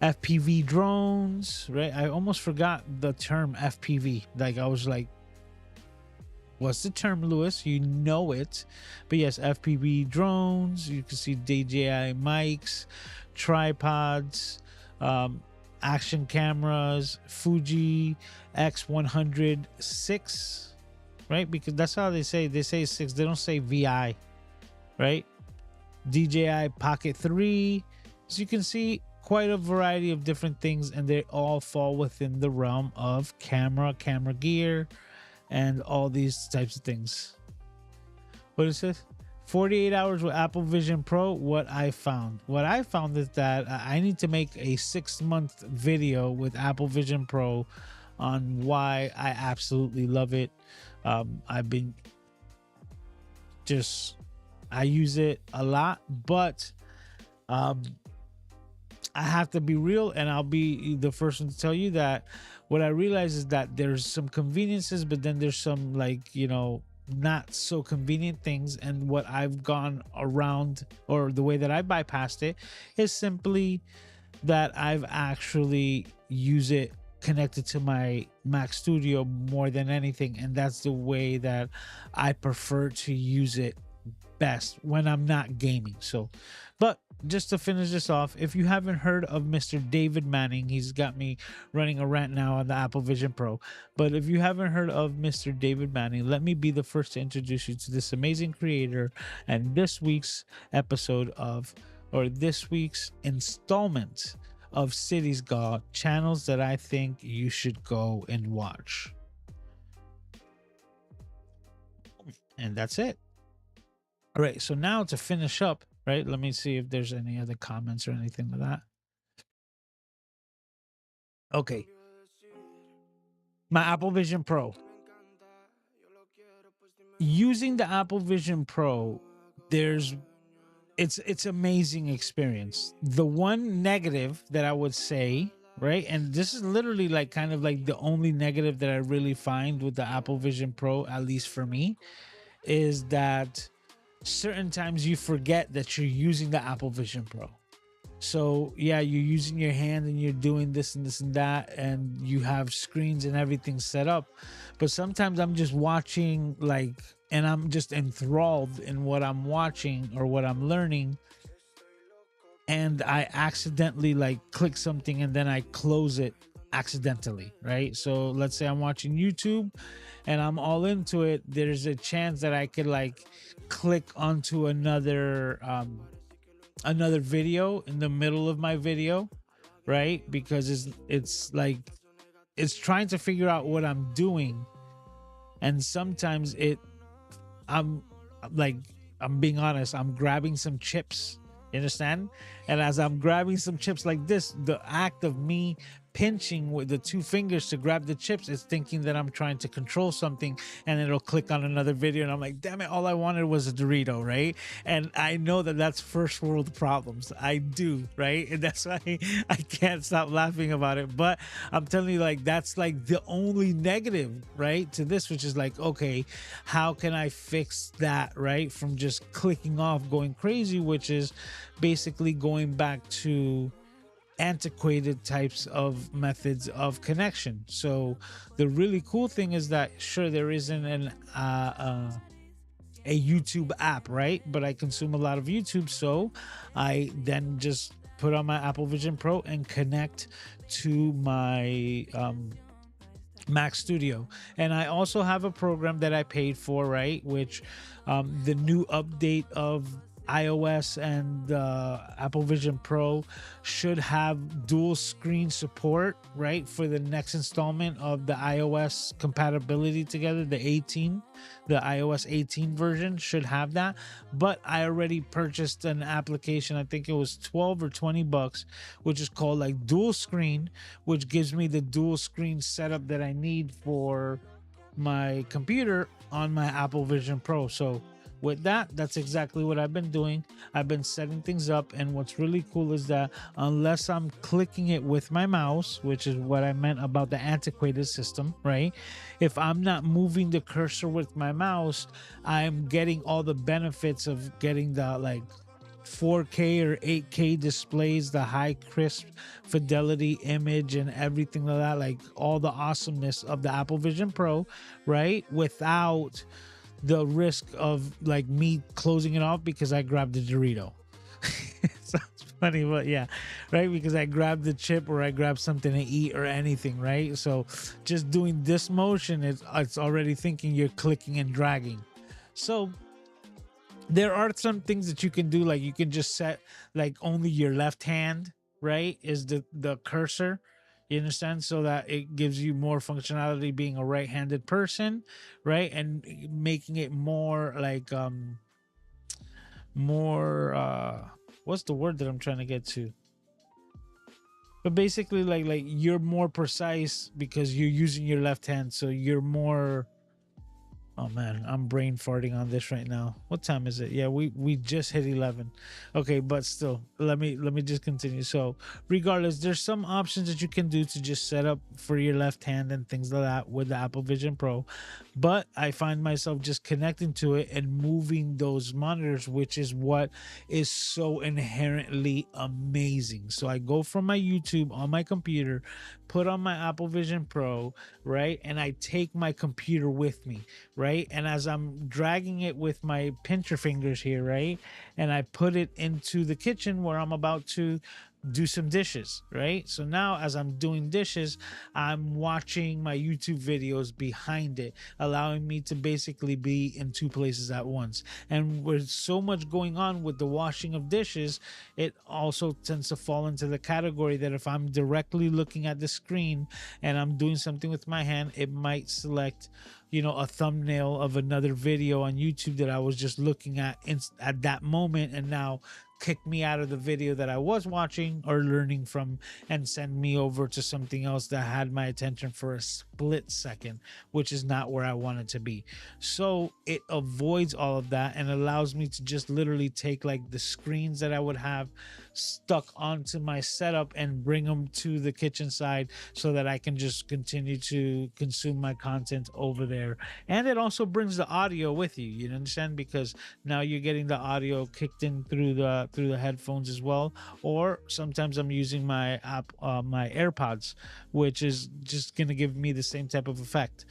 FPV drones, right? I almost forgot the term FPV. Like, I was like, what's the term, Lewis? You know it. But yes, FPV drones. You can see DJI mics, tripods, action cameras, Fuji X106, right? Because that's how they say 6. They don't say VI, right? DJI Pocket 3. So you can see quite a variety of different things, and they all fall within the realm of camera gear, and all these types of things. What is this? 48 hours with Apple Vision Pro. What I found is that I need to make a 6-month video with Apple Vision Pro on why I absolutely love it. I've been I use it a lot, but I have to be real, and I'll be the first one to tell you that what I realize is that there's some conveniences, but then there's some, like, not so convenient things. And what I've gone around, or the way that I bypassed it, is simply that I've actually used it connected to my Mac Studio more than anything. And that's the way that I prefer to use it best when I'm not gaming. So, but just to finish this off, if you haven't heard of Mr. David Manning, he's got me running a rant now on the Apple Vision Pro. But if you haven't heard of Mr. David Manning, let me be the first to introduce you to this amazing creator and this week's episode of, or this week's installment of Cities Gall, channels that I think you should go and watch. And that's it. All right, so now to finish up, right? Let me see if there's any other comments or anything like that. Okay. My Apple Vision Pro. Using the Apple Vision Pro, it's amazing experience. The one negative that I would say, right? And this is literally like kind of like the only negative that I really find with the Apple Vision Pro, at least for me, is that certain times you forget that you're using the Apple Vision Pro. So yeah, you're using your hand and you're doing this and this and that, and you have screens and everything set up. But sometimes I'm just watching, like, and I'm just enthralled in what I'm watching or what I'm learning, and I accidentally like click something and then I close it accidentally, right? So let's say I'm watching YouTube and I'm all into it. There's a chance that I could like click onto another video in the middle of my video, right? Because it's like it's trying to figure out what I'm doing, and sometimes I'm being honest, I'm grabbing some chips, you understand? And as I'm grabbing some chips like this, the act of me pinching with the 2 fingers to grab the chips is thinking that I'm trying to control something, and it'll click on another video, and I'm like, damn it, all I wanted was a Dorito, right? And I know that that's first world problems. I do, right? And that's why I can't stop laughing about it. But I'm telling you, like, that's like the only negative, right, to this, which is like, okay, how can I fix that, right? From just clicking off, going crazy, which is basically going back to antiquated types of methods of connection. So the really cool thing is that sure, there isn't a YouTube app, right? But I consume a lot of YouTube, so I then just put on my Apple Vision Pro and connect to my Mac Studio. And I also have a program that I paid for, right? Which the new update of iOS and Apple Vision Pro should have dual screen support, right? For the next installment of the iOS compatibility together, the iOS 18 version should have that. But I already purchased an application, I think it was 12 or $20, which is called like dual screen, which gives me the dual screen setup that I need for my computer on my Apple Vision Pro. So with that, that's exactly what I've been doing. I've been setting things up, and what's really cool is that unless I'm clicking it with my mouse, which is what I meant about the antiquated system, right? If I'm not moving the cursor with my mouse, I'm getting all the benefits of getting the like 4K or 8K displays, the high crisp fidelity image and everything like that, like all the awesomeness of the Apple Vision Pro, right? Without the risk of like me closing it off because I grabbed the Dorito. Sounds funny, but yeah, right? Because I grabbed the chip or I grabbed something to eat or anything, right? So just doing this motion, it's already thinking you're clicking and dragging. So there are some things that you can do, like you can just set like only your left hand, right, is the cursor, you understand, so that it gives you more functionality being a right-handed person, right, and making it more like more what's the word that I'm trying to get to, but basically like you're more precise because you're using your left hand, so you're more. Oh man, I'm brain farting on this right now. What time is it? Yeah, we just hit 11. Okay, but still, let me just continue. So, regardless, there's some options that you can do to just set up for your left hand and things like that with the Apple Vision Pro. But I find myself just connecting to it and moving those monitors, which is what is so inherently amazing. So I go from my YouTube on my computer, put on my Apple Vision Pro, right? And I take my computer with me, right? And as I'm dragging it with my pincher fingers here, right? And I put it into the kitchen where I'm about to do some dishes, right? So now as I'm doing dishes, I'm watching my YouTube videos behind it, allowing me to basically be in two places at once. And with so much going on with the washing of dishes, it also tends to fall into the category that if I'm directly looking at the screen and I'm doing something with my hand, it might select, you know, a thumbnail of another video on YouTube that I was just looking at at that moment, and now kick me out of the video that I was watching or learning from and send me over to something else that had my attention for a split second, which is not where I wanted to be. So it avoids all of that and allows me to just literally take like the screens that I would have stuck onto my setup and bring them to the kitchen side so that I can just continue to consume my content over there. And it also brings the audio with you, you understand, because now you're getting the audio kicked in through the headphones as well. Or sometimes I'm using my app, my AirPods, which is just gonna give me the same type of effect.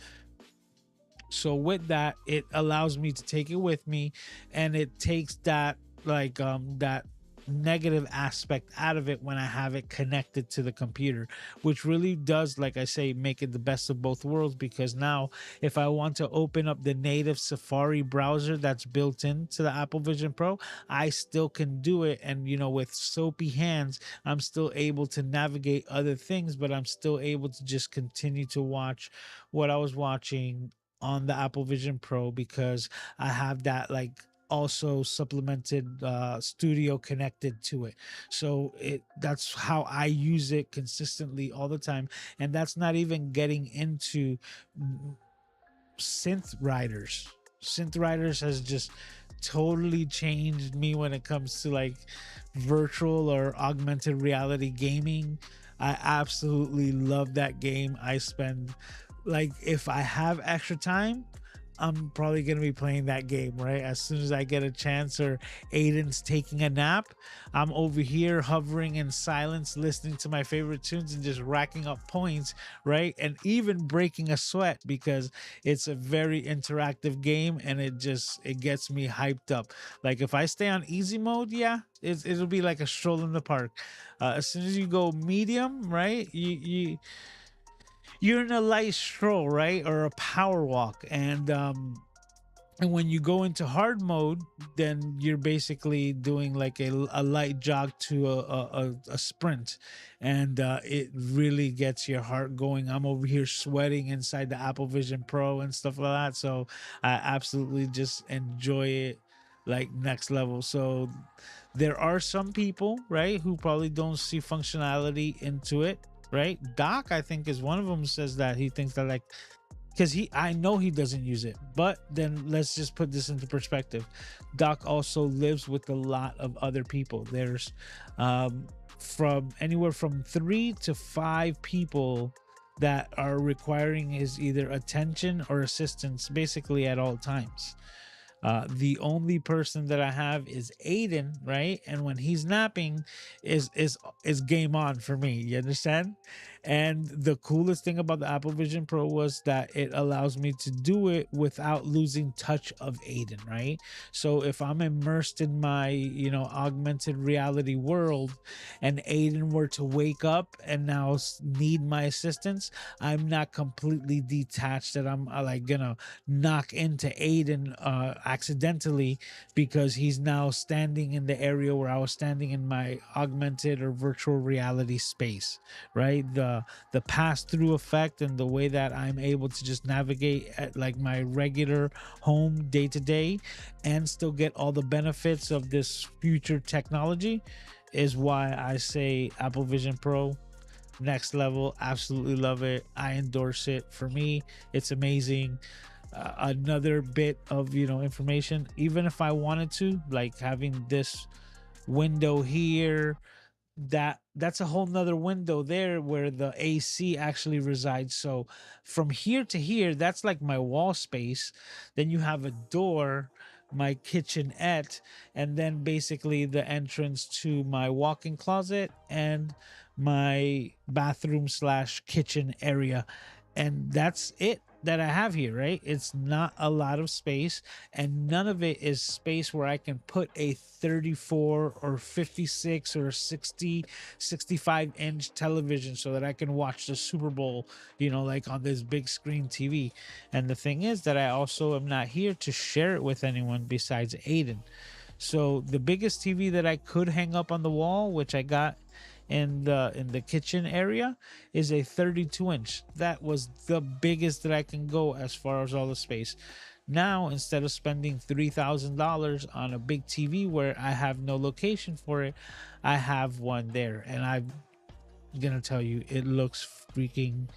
So with that, it allows me to take it with me, and it takes that like that negative aspect out of it when I have it connected to the computer, which really does, like I say, make it the best of both worlds. Because now if I want to open up the native Safari browser that's built into the Apple Vision Pro, I still can do it. And you know, with soapy hands, I'm still able to navigate other things, but I'm still able to just continue to watch what I was watching on the Apple Vision Pro, because I have that like also supplemented studio connected to it. So it that's how I use it consistently all the time. And that's not even getting into synth riders. Synth riders has just totally changed me when it comes to like virtual or augmented reality gaming. I absolutely love that game. I spend, like, if I have extra time, I'm probably gonna be playing that game, right? As soon as I get a chance, or Aiden's taking a nap, I'm over here hovering in silence, listening to my favorite tunes and just racking up points, right? And even breaking a sweat, because it's a very interactive game and it gets me hyped up. Like if I stay on easy mode, yeah, it'll be like a stroll in the park. As soon as you go medium, right? You're in a light stroll, right, or a power walk, and And when you go into hard mode, then you're basically doing like a light jog to a sprint, and it really gets your heart going. I'm over here sweating inside the Apple Vision Pro and stuff like that, so I absolutely just enjoy it like next level. So there are some people, right, who probably don't see functionality into it, right? Doc, I think, is one of them, says that he thinks that, like, because I know he doesn't use it, but then let's just put this into perspective. Doc also lives with a lot of other people. There's from anywhere from 3 to 5 people that are requiring his either attention or assistance basically at all times. The only person that I have is Aiden, right? And when he's napping, is game on for me. You understand? And the coolest thing about the Apple Vision Pro was that it allows me to do it without losing touch of Aiden, right? So if I'm immersed in my, augmented reality world, and Aiden were to wake up and now need my assistance, I'm not completely detached that I'm like gonna knock into Aiden accidentally because he's now standing in the area where I was standing in my augmented or virtual reality space, right? The pass through effect and the way that I'm able to just navigate at like my regular home day to day and still get all the benefits of this future technology is why I say Apple Vision Pro next level. Absolutely love it. I endorse it. For me, it's amazing. Another bit of information, even if I wanted to, like having this window here, that's a whole nother window there where the AC actually resides. So from here to here, that's like my wall space. Then you have a door, my kitchenette, and then basically the entrance to my walk-in closet and my bathroom slash kitchen area. And that's it that I have here, right? It's not a lot of space, and none of it is space where I can put a 34 or 56 or 60, 65-inch television so that I can watch the Super Bowl, like on this big screen TV. And the thing is that I also am not here to share it with anyone besides Aiden. So the biggest TV that I could hang up on the wall, which I got in the kitchen area, is a 32 inch. That was the biggest that I can go as far as all the space. Now, instead of spending $3,000 on a big TV where I have no location for it, I have one there, and I'm gonna tell you, it looks freaking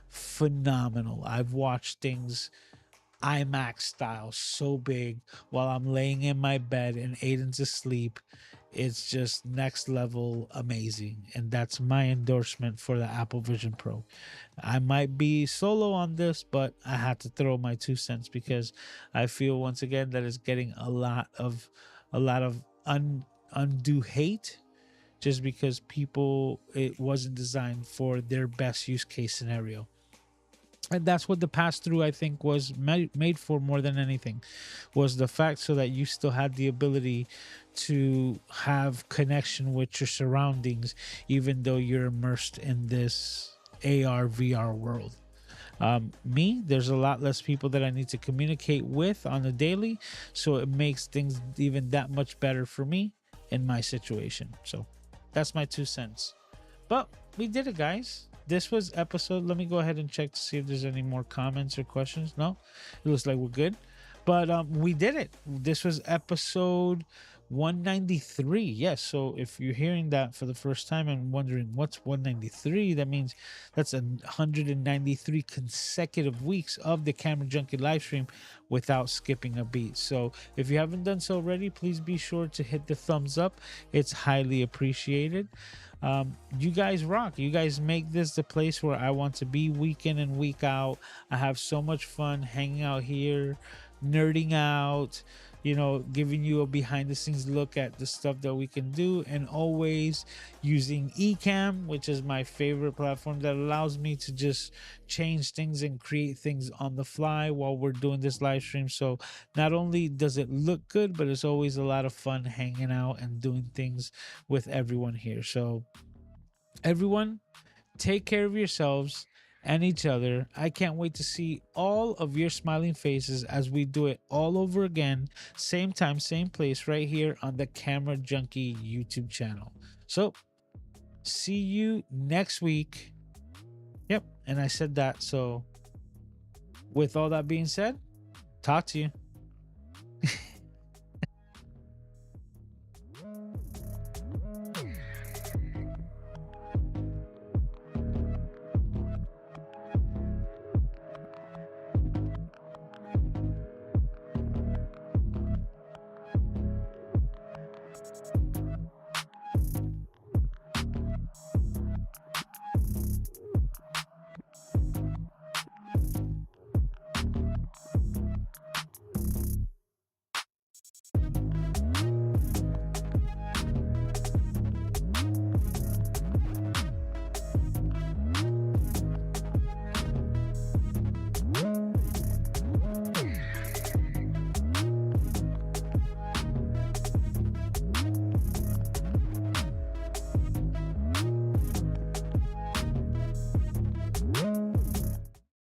phenomenal. I've watched things IMAX style so big while I'm laying in my bed and Aiden's asleep. It's just next level amazing. And that's my endorsement for the Apple Vision Pro. I might be solo on this, but I had to throw my 2 cents because I feel once again that it's getting a lot of undue hate just because people, it wasn't designed for their best use case scenario. And that's what the pass through, I think, was made for more than anything, was the fact so that you still had the ability to have connection with your surroundings even though you're immersed in this AR VR world. Me, there's a lot less people that I need to communicate with on a daily, so it makes things even that much better for me in my situation. So that's my 2 cents. But we did it, guys. This was episode. Let me go ahead and check to see if there's any more comments or questions. No, it looks like we're good. But we did it. This was episode 193. Yes. So if you're hearing that for the first time and wondering what's 193, that means that's 193 consecutive weeks of the Camera Junkie live stream without skipping a beat. So if you haven't done so already, please be sure to hit the thumbs up. It's highly appreciated. You guys rock. You guys make this the place where I want to be week in and week out. I have so much fun hanging out here, nerding out, giving you a behind the scenes look at the stuff that we can do, and always using Ecamm, which is my favorite platform that allows me to just change things and create things on the fly while we're doing this live stream. So not only does it look good, but it's always a lot of fun hanging out and doing things with everyone here. So everyone, take care of yourselves and each other. I can't wait to see all of your smiling faces as we do it all over again, same time, same place, right here on the Camera Junkie YouTube channel. So, see you next week. Yep, and I said that. So, with all that being said, talk to you.